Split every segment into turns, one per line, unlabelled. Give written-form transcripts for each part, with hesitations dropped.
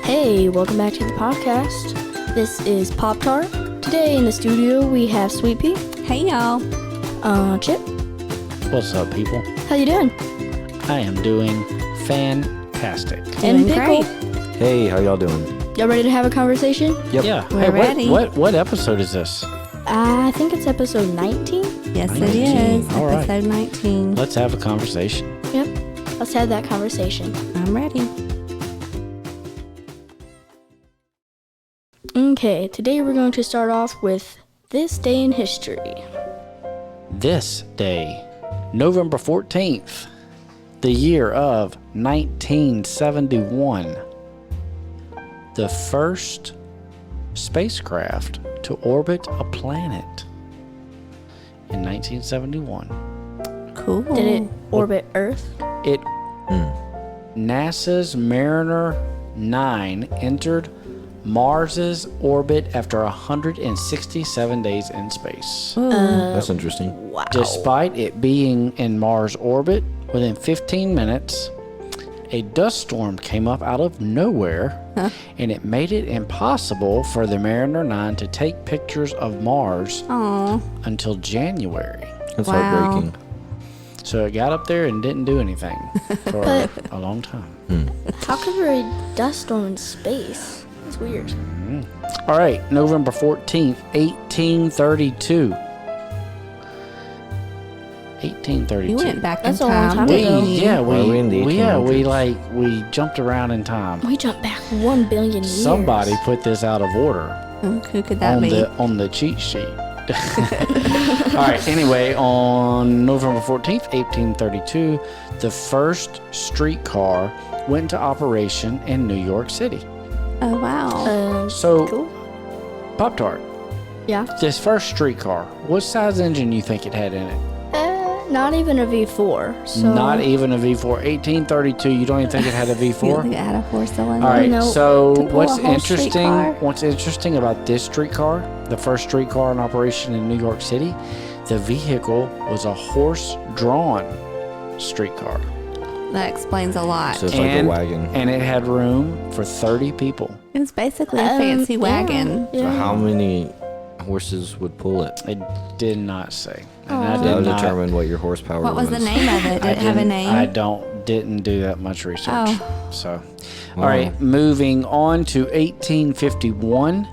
Hey, welcome back to the podcast. This is Pop Tart. Today in the studio we have Sweet Pea.
Hey y'all.
Chip.
What's up, people?
How you doing?
I am doing fantastic.
And
Doing
Pickle.
great.
Hey, how y'all doing?
Y'all ready to have a conversation?
Yep.
Yeah.
We're
Hey,
ready.
What episode is this?
I think it's episode 19.
Yes,
19.
it is.
All right.
Episode 19.
Let's have a conversation.
Yep. Let's have that conversation.
I'm ready.
Okay, today we're going to start off with this day in history.
This day, November 14th, the year of 1971, the first spacecraft to orbit a planet in 1971.
Cool.
Did it orbit Earth?
It NASA's Mariner 9 entered Mars's orbit after 167 days in space.
That's interesting.
Wow.
Despite it being in Mars orbit, within 15 minutes, a dust storm came up out of nowhere, and it made it impossible for the Mariner 9 to take pictures of Mars
Aw.
until January.
That's
Wow.
heartbreaking.
So it got up there and didn't do anything for a long time.
How could there be a dust storm in space? That's weird.
All right, November 14th, 1832. 1832.
You went back
That's
in
a long
time.
time
didn't
ago.
you?
Yeah,
Why are we in the
we jumped around in time.
We jumped back 1 billion years.
Somebody put this out of order
Who could that be?
on the cheat sheet. All right, anyway, on November 14th, 1832, the first streetcar went into operation in New York City.
Oh, wow.
So,
Cool.
Pop-Tart,
Yeah.
this first streetcar, what size engine you think it had in it?
Not even a V4. So
Not even a V4. 1832, you don't even think it had a
You
V4?
think it had a four-cylinder?
All right,
No,
so
to pull
what's
a whole
interesting
streetcar?
what's interesting about this streetcar, the first streetcar in operation in New York City, the vehicle was a horse-drawn streetcar.
That explains a lot.
So it's like a wagon.
And it had room for 30 people.
It's basically a fancy wagon.
Yeah.
So how many horses would pull it?
It did not say. And
Aw.
I
That
did
would
not,
determine what your horsepower
What was the name of it? Did it have a name?
I didn't do that much research.
Oh.
So,
Wow.
all right, moving on to 1851,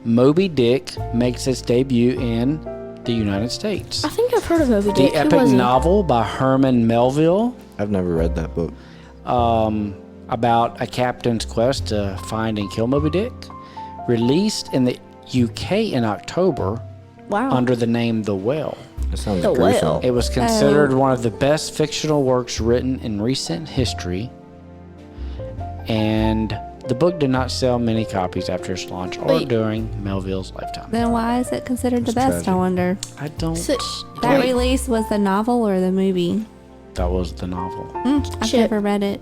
Moby Dick makes its debut in the United States.
I think I've heard of Moby Dick.
The
Who
epic
was he?
novel by Herman Melville
I've never read that book.
about a captain's quest to find and kill Moby Dick, released in the UK in October
Wow.
under the name The Whale.
That sounds
The
gruesome.
whale.
It was considered one of the best fictional works written in recent history, and the book did not sell many copies after its launch or
Wait.
during Melville's lifetime.
Then why is it considered the
It's
best, I
tragic.
wonder?
I don't.
So-
That
wait,
release was the novel or the movie?
That was the novel.
I've
Chip.
never read it.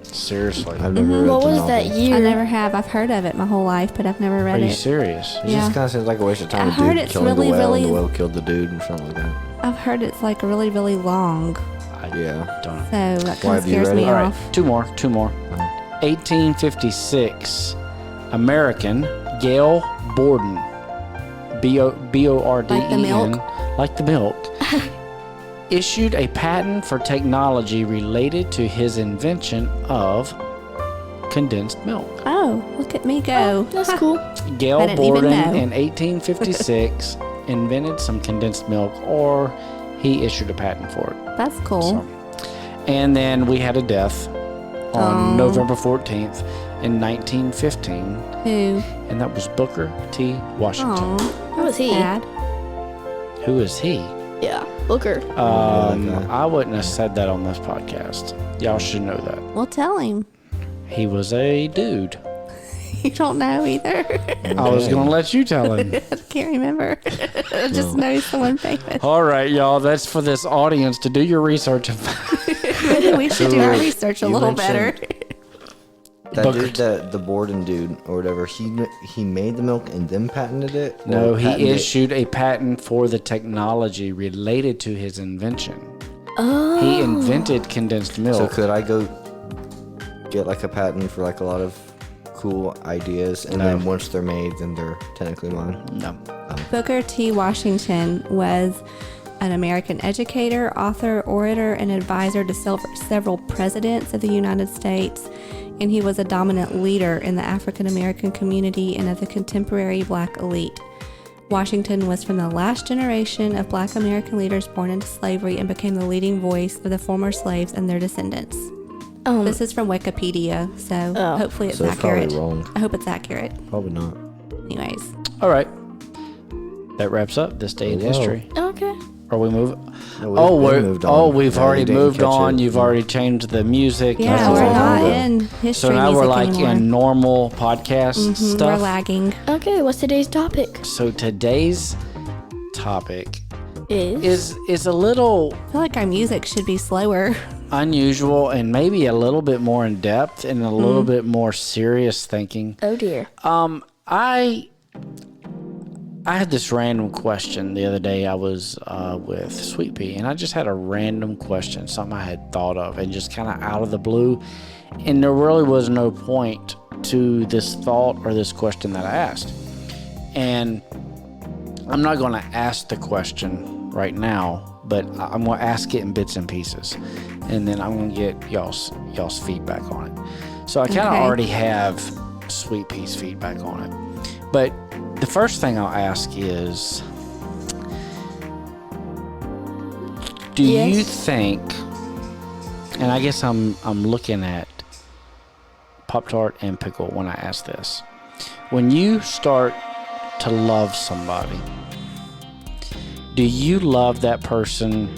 Seriously.
I've never read
what
the
was
novel.
that year?
I never have. I've heard of it my whole life, but I've never
Are
read
you
it.
serious?
It
Yeah.
just kind of seems like a waste of time.
I
A
heard
dude
it's
killing
really,
the whale
really-
and the whale killed the dude and something like that.
I've heard it's like really, really long,
I
Yeah.
don't know.
so that
Why,
kind of
have you
scares
read
me
it?
All right,
off.
two more. 1856, American Gail Borden, B-O-R-D-E-N,
Like the milk?
like the milk, issued a patent for technology related to his invention of condensed milk.
Oh, look at me go.
That's cool.
Gail
I didn't even
Borden
know.
in 1856 invented some condensed milk, or he issued a patent for it.
That's cool.
So, and then we had a death on
Aw.
November 14th in 1915,
Who?
and that was Booker T. Washington.
Oh,
Who was he?
sad.
Who is he?
Yeah, Booker.
that guy.
I wouldn't have said that on this podcast. Y'all should know that.
Well, tell him.
He was a dude.
You don't know either.
I was going to let you tell him.
I can't remember. I just know he's someone famous.
All right, y'all. That's for this audience to do your research.
Maybe we should do our research a
you
little better.
mentioned- That
Booker
dude, the Borden dude or whatever, he made the milk and then patented it? Or
No, he
patented it?
issued a patent for the technology related to his invention.
Oh.
He invented condensed milk.
So could I go get like a patent for like a lot of cool ideas, and then once they're made, then they're technically mine.
No.
Booker T. Washington was an American educator, author, orator, and advisor to several presidents of the United States, and he was a dominant leader in the African American community and of the contemporary Black elite. Washington was from the last generation of Black American leaders born into slavery and became the leading voice of the former slaves and their descendants. This is from Wikipedia, so hopefully it's
So it's
accurate.
probably wrong.
I hope it's accurate.
Probably not.
Anyways.
All right. That wraps up this day in
Whoa.
history.
Okay.
Are we moving?
No, we've moved on.
We've
Yeah,
already
you didn't
moved
catch
on.
it.
You've already changed the music.
Yeah,
That's
we're
all
not
wrong.
in history
So now
music
we're like
anymore.
in normal podcast stuff.
We're lagging.
Okay, what's today's topic?
So today's topic
Is
is a little
I feel like our music should be slower.
unusual and maybe a little bit more in depth and a little bit more serious thinking.
oh dear.
I had this random question the other day. I was with Sweet Pea, and I just had a random question, something I had thought of, and just kind of out of the blue. And there really was no point to this thought or this question that I asked. And I'm not going to ask the question right now, but I'm going to ask it in bits and pieces, and then I'm going to get y'all's feedback on it. So I kind of
Okay.
already have Sweet Pea's feedback on it, but the first thing I'll ask is, do you think, and I guess I'm looking at Pop-Tart and Pickle when I ask this, when you start to love somebody, do you love that person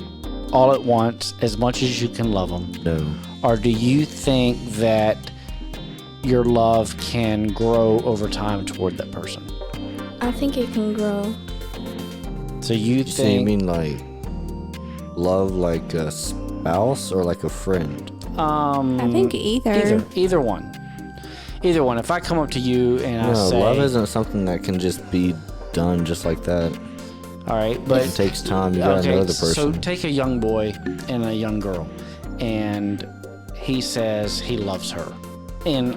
all at once as much as you can love them?
No.
Or do you think that your love can grow over time toward that person?
I think it can grow.
So you
So you
think
mean like love like a spouse or like a friend?
I think
either one. Either one. If I come up to you and I
No,
say,
love isn't something that can just be done just like that.
all right, but
It takes time. You gotta know the
so
person.
take a young boy and a young girl, and he says he loves her, and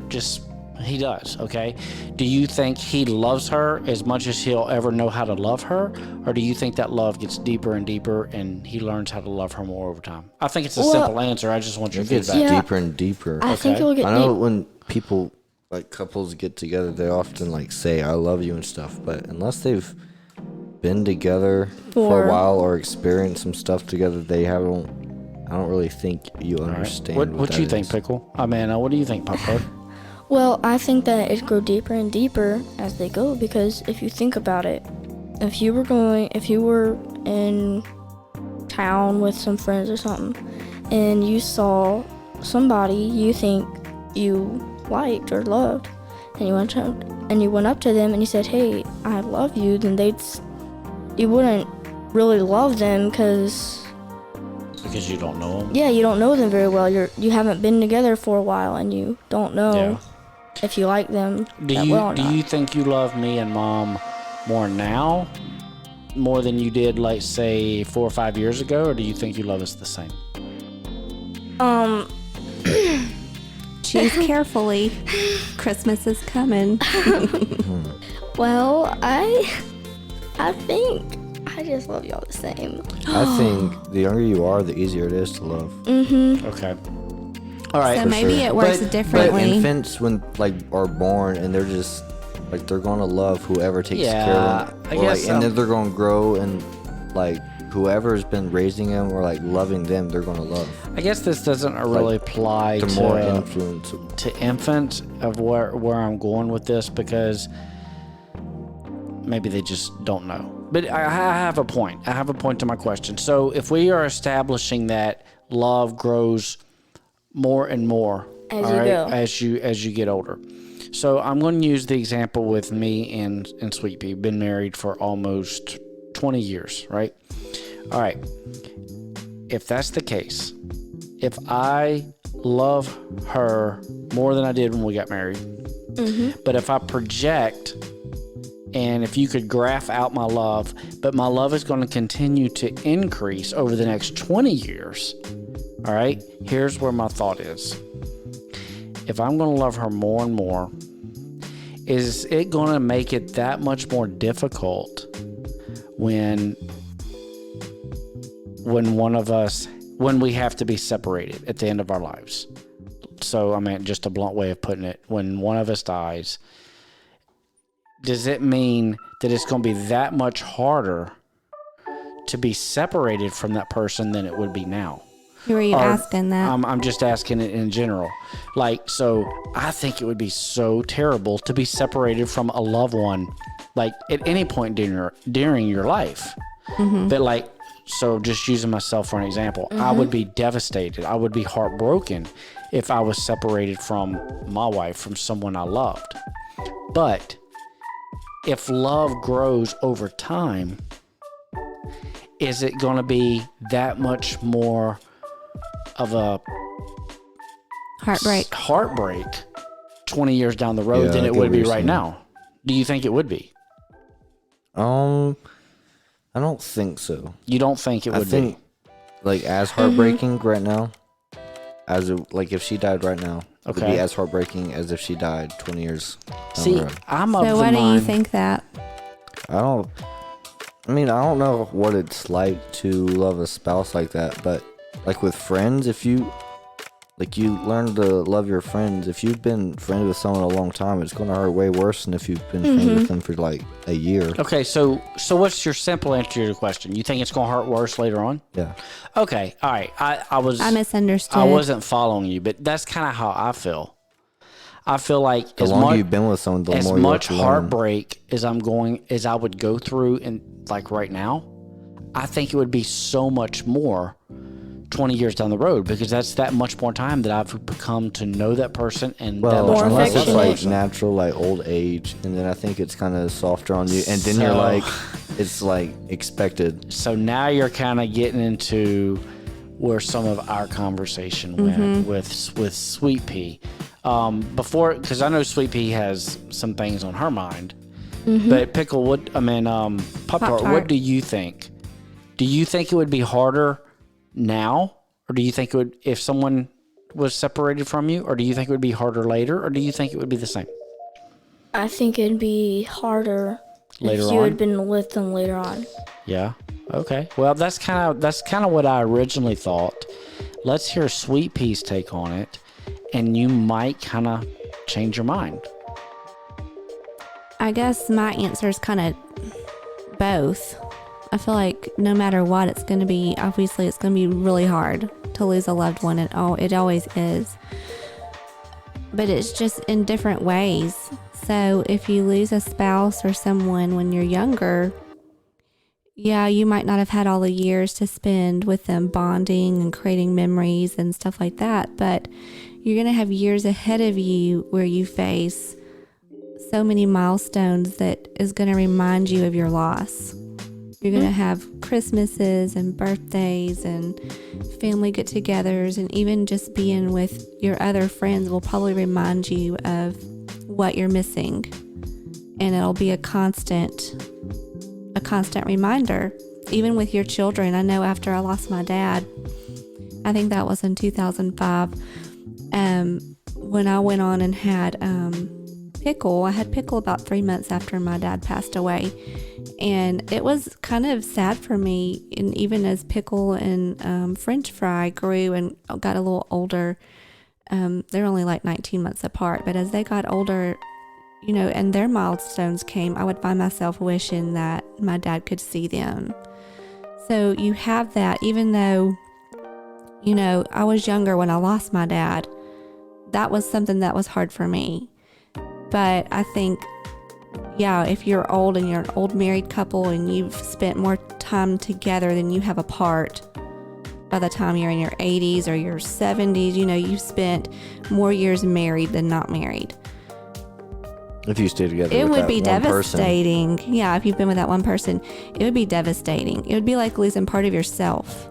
just he does. Okay, do you think he loves her as much as he'll ever know how to love her, or do you think that love gets deeper and deeper, and he learns how to love her more over time? I think it's a simple answer. I just want your
It gets
feedback.
Yeah.
deeper and deeper.
I think
Okay.
it'll get
I know
deep.
when people, like couples get together, they often like say I love you and stuff, but unless they've been together for a while or experienced some stuff together, I don't really think you understand
What
that
you think,
is.
Pickle? I mean, what do you think, Pop-Tart?
Well, I think that it grow deeper and deeper as they go, because if you think about it, if you were in town with some friends or something, and you saw somebody you think you liked or loved, and you went up to them and you said, "Hey, I love you," then you wouldn't really love them because
Because you don't know him.
you don't know them very well. You haven't been together for a while, and you don't know if you like them that well or
Do
not.
you think you love me and Mom more now, more than you did, like say 4 or 5 years ago, or do you think you love us the same?
Choose carefully. Christmas is coming.
Well, I think I just love y'all the same.
I think the younger you are, the easier it is to love.
Okay. All right.
So
For
maybe
sure.
it works
But
differently.
infants, when like are born and they're just like they're gonna love whoever takes care of them.
I
Or,
guess
like,
so.
and then they're gonna grow and like whoever's been raising them or like loving them, they're gonna love.
I guess this doesn't really apply
The more
to
influence.
infants of where I'm going with this, because maybe they just don't know. But I have a point. I have a point to my question. So if we are establishing that love grows more and more
As
all
you
right,
go.
as you get older. So I'm going to use the example with me and Sweet Pea. Been married for almost 20 years, right? All right. If that's the case, if I love her more than I did when we got married, but if I project, and if you could graph out my love, but my love is going to continue to increase over the next 20 years, all right, here's where my thought is. if I'm going to love her more and more, is it going to make it that much more difficult when we have to be separated at the end of our lives? So, I mean, just a blunt way of putting it, when one of us dies, does it mean that it's going to be that much harder to be separated from that person than it would be now?
Who are you asking that?
I'm just asking it in general. Like, so I think it would be so terrible to be separated from a loved one, like at any point during your life. But like, so just using myself for an example, I would be devastated. I would be heartbroken if I was separated from my wife, from someone I loved. But if love grows over time, is it going to be that much more of a heartbreak 20 years down the road than it would be right now? Do you think it would be?
I don't think so.
You don't think it would be?
Like, as heartbreaking right now, like if she died right now, it would be as heartbreaking as if she died 20 years down the road.
I'm of the
mind. So why do you think that?
I don't know what it's like to love a spouse like that, but like with friends, if you learn to love your friends. If you've been friends with someone a long time, it's going to hurt way worse than if you've been friends with them for like a year.
Okay, so what's your simple answer to your question? You think it's going to hurt worse later on?
Yeah.
Okay, all right. I
misunderstood.
I wasn't following you, but that's kind of how I feel. I feel like
the longer you've been with someone, the more you
much heartbreak as I would go through, in like right now, I think it would be so much more 20 years down the road, because that's that much more time that I've become to know that person, and that much
unless it's
more
like natural, like old age, and then I think it's kind of softer on you, and then you're like, it's like expected.
So now you're kind of getting into where some of our conversation went with Sweet Pea. Before, because I know Sweet Pea has some things on her mind, but Pickle, Pop-Tart, what do you think? Do you think it would be harder now, or do you think it would, if someone was separated from you, or do you think it would be harder later, or do you think it would be the same?
I think it'd be harder
later
if you had been with them later on.
Yeah. Okay. Well, that's kind of what I originally thought. Let's hear Sweet Pea's take on it, and you might kind of change your mind.
I guess my answer is kind of both. I feel like no matter what, it's going to be really hard to lose a loved one. It always is. But it's just in different ways. So if you lose a spouse or someone when you're younger, yeah, you might not have had all the years to spend with them bonding and creating memories and stuff like that. But you're going to have years ahead of you where you face so many milestones that is going to remind you of your loss. You're going to have Christmases and birthdays and family get-togethers, and even just being with your other friends will probably remind you of what you're missing. And it'll be a constant reminder. Even with your children, I know after I lost my dad, I think that was in 2005, when I went on and had Pickle. I had Pickle about 3 months after my dad passed away. And it was kind of sad for me. And even as Pickle and French Fry grew and got a little older, they're only like 19 months apart. But as they got older, and their milestones came, I would find myself wishing that my dad could see them. So you have that, even though, I was younger when I lost my dad, that was something that was hard for me. But I think, yeah, if you're old and you're an old married couple and you've spent more time together than you have apart, by the time you're in your 80s or your 70s, you've spent more years married than not married.
If you stay together,
it
with
would
that
be
one
devastating.
Person.
Yeah, if you've been with that one person, it would be devastating. It would be like losing part of yourself.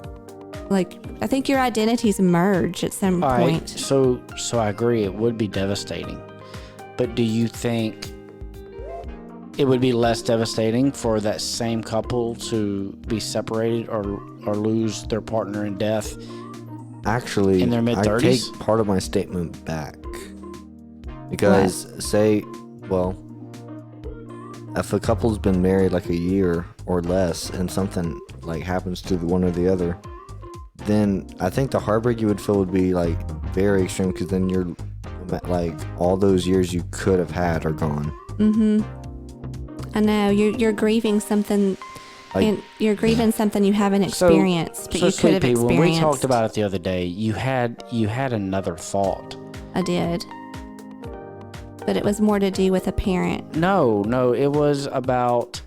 Like, I think your identities merge at some point.
Right. So I agree, it would be devastating. But do you think it would be less devastating for that same couple to be separated or lose their partner in death?
Actually,
in their mid-30s?
I take part of my statement back. Because if a couple's been married like a year or less and something like happens to one or the other, then I think the heartbreak you would feel would be like very extreme, because then you're like all those years you could have had are gone.
I know you're grieving something, and you're grieving something you haven't experienced, but you could have experienced.
When we talked about it the other day, you had another thought.
I did, but it was more to do with a parent.
No, it was about,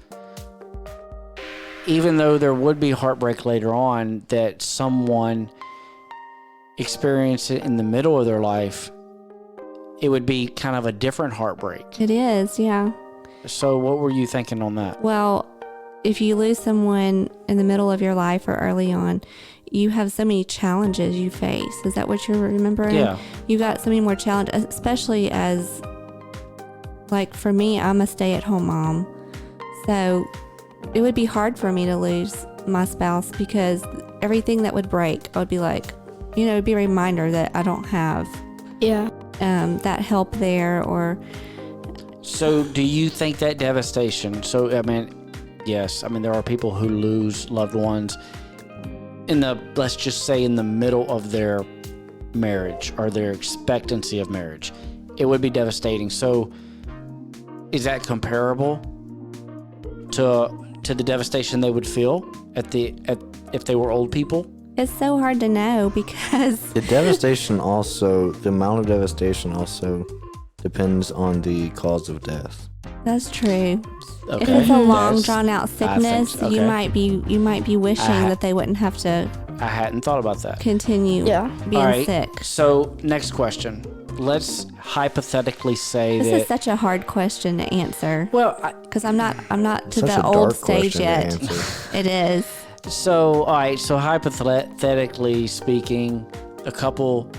even though there would be heartbreak later on, that someone experienced it in the middle of their life, it would be kind of a different heartbreak.
It is, yeah.
So what were you thinking on that?
Well, if you lose someone in the middle of your life or early on, you have so many challenges you face. Is that what you're remembering?
Yeah.
You got so many more challenges, especially as, like, for me, I'm a stay-at-home mom. So it would be hard for me to lose my spouse, because everything that would break, I would be like, it'd be a reminder that I don't have that help there. Or
So do you think that devastation, yes, there are people who lose loved ones let's just say in the middle of their marriage or their expectancy of marriage. It would be devastating. So is that comparable to the devastation they would feel if they were old people?
it's so hard to know, because
The amount of devastation also depends on the cause of death.
that's true.
Okay.
If it's a long,
Yes.
drawn out sickness,
so.
you
Okay.
might be wishing that they wouldn't have to
I hadn't thought about that.
continue being
All right.
sick.
So next question. Let's hypothetically say
This
that.
is such a hard question to answer,
Well,
because I'm not to
Such
the
a
old
dark
stage
question to
yet.
answer.
It is.
all right. So hypothetically speaking, a couple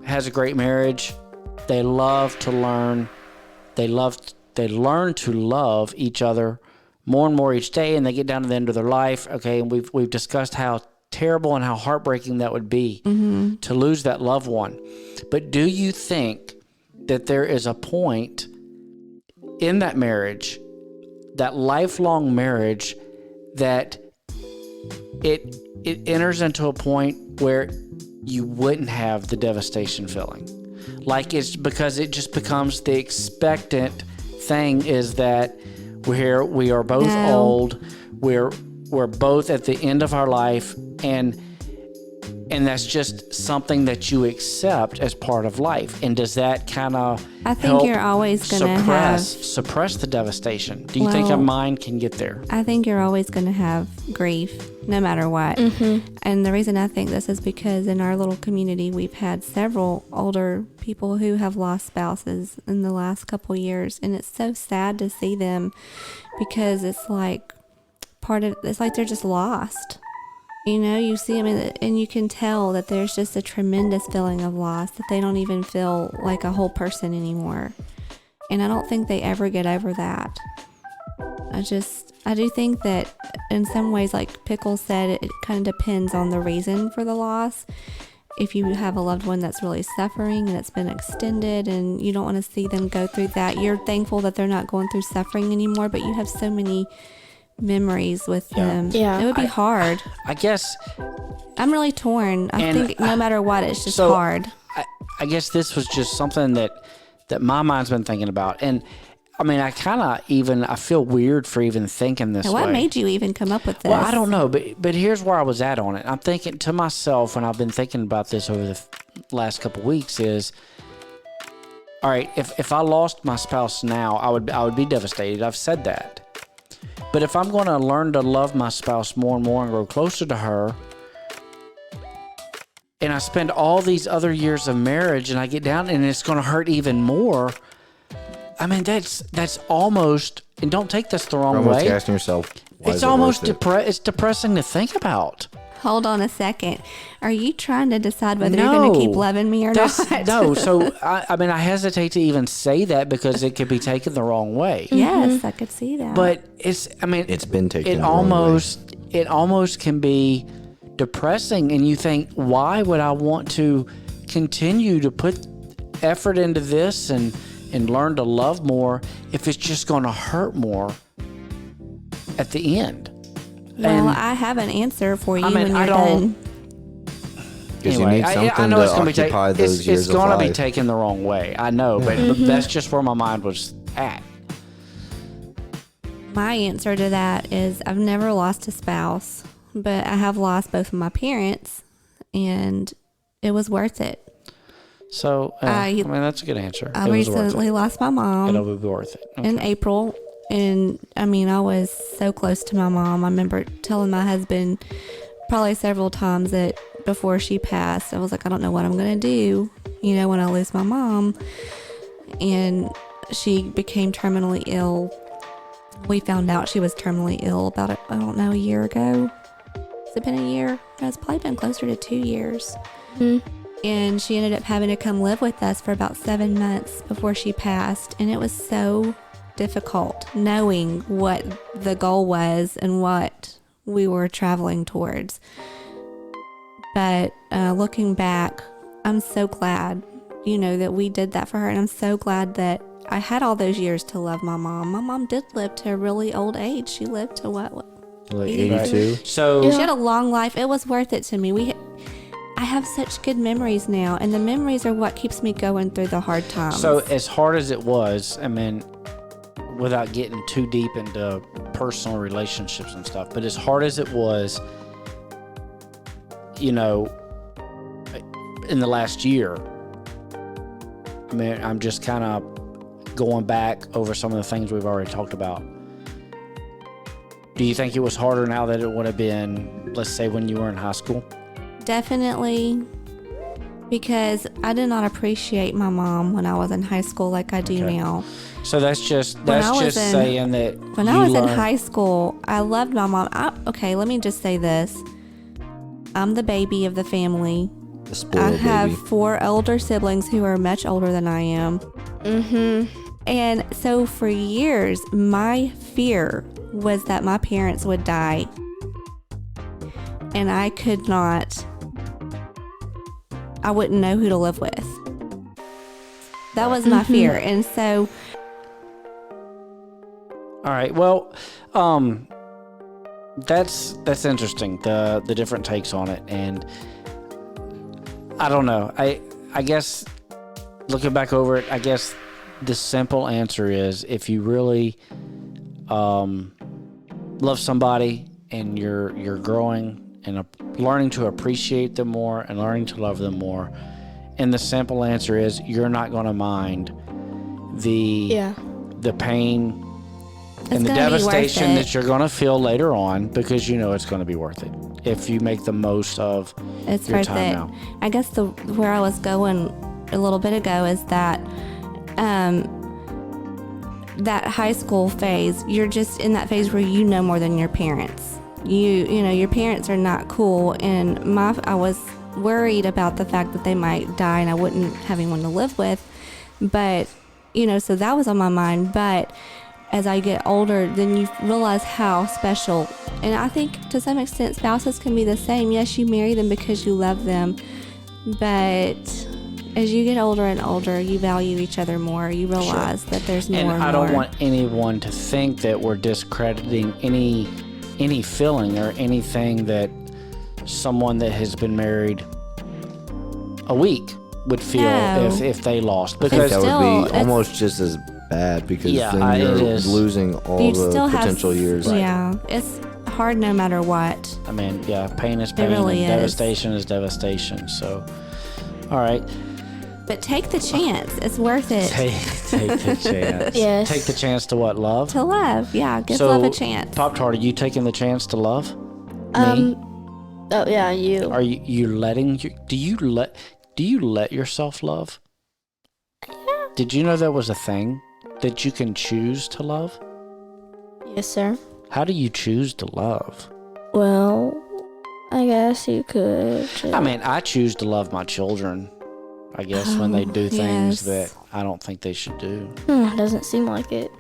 has a great marriage. They love to learn. They learn to love each other more and more each day, and they get down to the end of their life. Okay, and we've discussed how terrible and how heartbreaking that would be to lose that loved one. But do you think that there is a point in that marriage, that lifelong marriage, that it enters into a point where you wouldn't have the devastation feeling? Like, it's because it just becomes the expectant thing, is that we are both old, we're both at the end of our life, and that's just something that you accept as part of life. And does that kind of
I think you're always going to
suppress the devastation? Do you think a mind can get there?
I think you're always going to have grief, no matter what. And the reason I think this is because in our little community, we've had several older people who have lost spouses in the last couple years, and it's so sad to see them, because it's like it's like they're just lost. You see them and you can tell that there's just a tremendous feeling of loss, that they don't even feel like a whole person anymore. And I don't think they ever get over that. I do think that in some ways, like Pickle said, it kind of depends on the reason for the loss. If you have a loved one that's really suffering and it's been extended and you don't want to see them go through that, you're thankful that they're not going through suffering anymore, but you have so many memories with them.
Yeah.
It would be hard.
I guess
I'm really torn. I think no matter what, it's just hard.
I guess this was just something that my mind's been thinking about. And I kind of I feel weird for even thinking this way.
What made you even come up with this?
Well, I don't know, but here's where I was at on it. I'm thinking to myself, when I've been thinking about this over the last couple of weeks, is, all right, if I lost my spouse now, I would be devastated. I've said that. But if I'm going to learn to love my spouse more and more and grow closer to her, and I spend all these other years of marriage and I get down and it's going to hurt even more, that's almost, and don't take this the wrong way.
You're asking yourself, why
it's
is it
almost
worth it?
it's depressing to think about.
Hold on a second. Are you trying to decide whether you're going to keep loving me or not?
No. So I hesitate to even say that, because it could be taken the wrong way.
Yes, I could see that.
But it's
been taken
it
the wrong way.
It almost can be depressing, and you think, why would I want to continue to put effort into this and learn to love more if it's just going to hurt more at the end?
Well,
And,
I have an answer for you
I mean,
when you're
I don't-
done.
Because
Anyway,
you need something
I know
to
it's going to be
occupy those years
it's
of
going to be
life.
taken the wrong way. I know, but that's just where my mind was at.
My answer to that is I've never lost a spouse, but I have lost both of my parents, and it was worth it.
So, I mean, that's a good answer.
I
It was worth
recently
it.
lost my mom
It'll be worth it.
in
Okay.
April, and I mean, I was so close to my mom. I remember telling my husband probably several times that before she passed, I was like, I don't know what I'm going to do, when I lose my mom. And she became terminally ill. We found out she was terminally ill about, a year ago. Has it been a year? No, it's probably been closer to 2 years.
Mm-hmm.
And she ended up having to come live with us for about 7 months before she passed. And it was so difficult knowing what the goal was and what we were traveling towards. But looking back, I'm so glad, that we did that for her. And I'm so glad that I had all those years to love my mom. My mom did live to a really old age. She lived to what?
Like
82?
82.
So,
She had a long life. It was worth it to me. I have such good memories now, and the memories are what keeps me going through the hard times.
So as hard as it was, I mean, without getting too deep into personal relationships and stuff, but as hard as it was, in the last year, I mean, I'm just kind of going back over some of the things we've already talked about. Do you think it was harder now than it would have been, let's say, when you were in high school?
Definitely, because I did not appreciate my mom when I was in high school like I do
Okay.
now.
So that's just
in-
saying that
When
you
I was in
learned-
high school, I loved my mom. Let me just say this. I'm the baby of the family.
The
I
spoiled
have
baby.
4 older siblings who are much older than I am.
Mm-hmm.
And so for years, my fear was that my parents would die. And I wouldn't know who to live with. That was my fear. And so,
All right. Well, that's interesting. The different takes on it, and I don't know. I guess looking back over it, I guess the simple answer is if you really love somebody and you're growing and learning to appreciate them more and learning to love them more, and the simple answer is you're not going to mind the pain and the
gonna be worth
devastation
it.
that you're going to feel later on, because it's going to be worth it if you make the most of
it's
your
worth
time
it.
now.
I guess where I was going a little bit ago is that that high school phase, you're just in that phase where you know more than your parents. Your parents are not cool, and I was worried about the fact that they might die and I wouldn't have anyone to live with. But, so that was on my mind. But as I get older, then you realize how special. And I think to some extent, spouses can be the same. Yes, you marry them because you love them. But as you get older and older, you value each other more. You realize that there's more and
I don't
more.
want anyone to think that we're discrediting any feeling or anything that someone that has been married a week would feel
No.
if they lost,
I
because
think that
still,
would be
it's-
almost just as bad, because
Yeah,
then
it
you're
is.
losing all
You
the
still have
potential years.
Yeah, it's hard no matter what.
I mean, yeah, pain is pain
really
and
is.
devastation is devastation. So, all right,
But take the chance. It's worth it.
take the chance.
Yes.
Take the chance to what? Love?
To love. Yeah, give
So,
love a chance.
Pop-Tart, are you taking the chance to love? Me?
Oh yeah, you.
Are you letting do you let yourself love? Did you know that was a thing that you can choose to love?
Yes, sir.
How do you choose to love?
Well, I guess you could.
I mean, I choose to love my children, I guess, when they do things
yes.
that I don't think they should do.
Doesn't seem like it.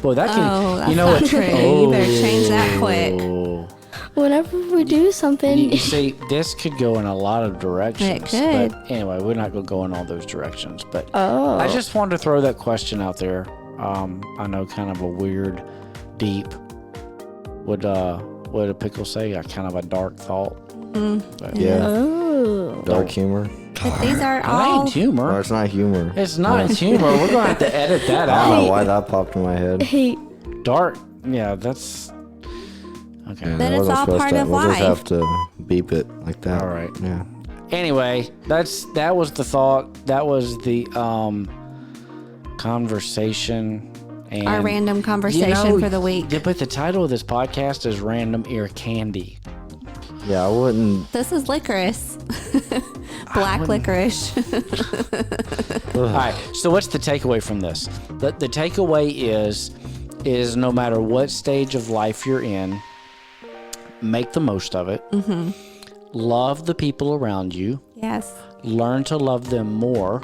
Boy, that can,
Oh, that's
you know
not
what?
true. You better change that quick.
Oh.
Whenever we do something,
You see, this could go in a lot of directions.
It could.
But anyway, we're not going to go in all those directions. But
oh,
I just wanted to throw that question out there. I know, kind of a weird, deep. What did a pickle say? Kind of a dark thought. But
Yeah.
oh,
Dark humor.
But these are
it
all.
ain't humor.
Or it's not humor.
It's not humor. We're going to have to edit that
I don't
out.
know why that popped in my head.
hey,
Dark. Yeah, that's okay.
Yeah,
But
I
it's
wasn't
all
supposed
part
to.
of
We'll just
life.
have to beep it like that.
All right.
Yeah.
Anyway, that was the thought. That was the conversation. And
Our random conversation for the week.
But the title of this podcast is Random Ear Candy.
Yeah, I wouldn't.
This is licorice. Black licorice.
All right. So what's the takeaway from this? The takeaway is no matter what stage of life you're in, make the most of it. Mm-hmm. Love the people around you.
Yes.
Learn to love them more.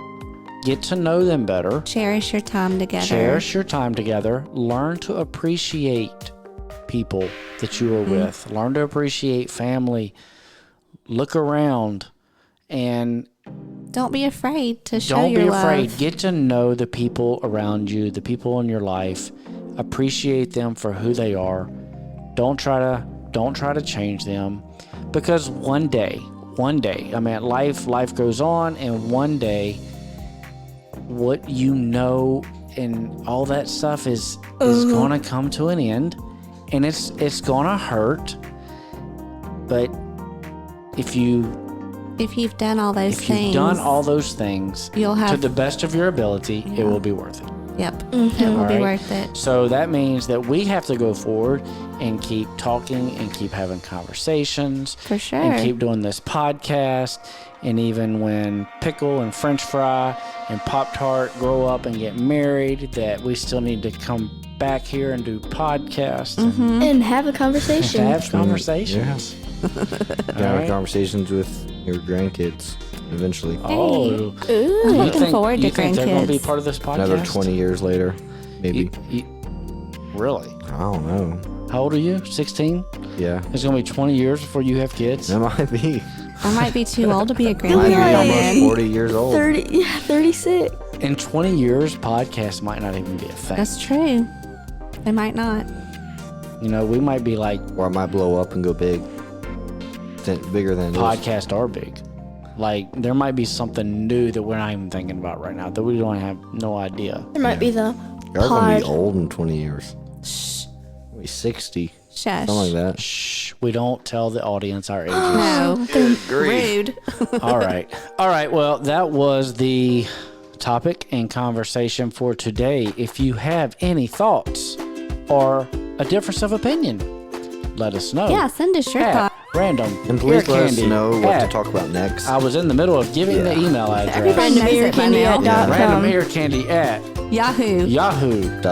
Get to know them better.
Cherish your time together.
Cherish your time together. Learn to appreciate people that you are with. Learn to appreciate family. Look around and
Don't be afraid to show
don't
your
be
love.
afraid. Get to know the people around you, the people in your life. Appreciate them for who they are. Don't try to change them, because one day, I mean, life goes on, and one day, what you know and all that stuff is going to come to an end, and it's going to hurt. But if
If you've done all those things,
you've done all those things
you'll have
to the best of your ability, it will be worth it.
Yep. It will be
Alright.
worth it.
So that means that we have to go forward and keep talking and keep having conversations.
For sure.
And keep doing this podcast. And even when Pickle and French Fry and Pop-Tart grow up and get married, that we still need to come back here and do podcasts
and have a
and
conversation.
have conversations.
Have conversations with your grandkids eventually.
Oh,
Ooh.
I'm looking forward to
you think they're going to be
grandkids.
part of this podcast?
Another 20 years later, maybe.
Really?
I don't know.
How old are you? 16?
Yeah.
It's going to be 20 years before you have kids?
That might be.
I might be too old to be a
Might be
grandparent.
almost
then.
40 years old.
36.
In 20 years, podcasts might not even be a thing.
That's true. They might not.
You know, we might be like,
Or it might blow up and go big. Bigger than it is.
podcasts are big. Like, there might be something new that we're not even thinking about right now that we don't have no idea.
There might be the
Y'all gonna be
pod.
old in 20 years.
Shh.
We'll be 60.
Shush.
Something like that.
Shh, we don't tell the audience our ages.
No. Rude.
All right. Well, that was the topic and conversation for today. If you have any thoughts or a difference of opinion, let us know.
Yeah, send us your
At
thoughts.
Random
And please
Ear
let us
Candy
know what to
at-
talk about next.
I was in the middle of giving the email address.
Everybody knows it by now.
Random
randomearcandy.com.
Ear Candy at
Yahoo.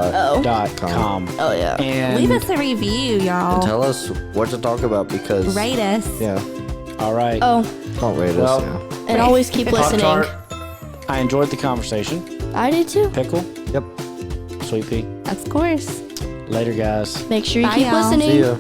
yahoo.com.
Oh, yeah.
And
Leave us a review, y'all.
Tell us what to talk about because.
Rate us.
Yeah.
all right.
Oh,
Don't rate
Well,
us. Yeah.
and always keep listening.
Pop-Tart, I enjoyed the conversation.
I did too.
Pickle,
Yep.
Sweet Pea.
Of course.
Later, guys.
Make sure you
Bye,
keep
y'all.
listening.
See ya.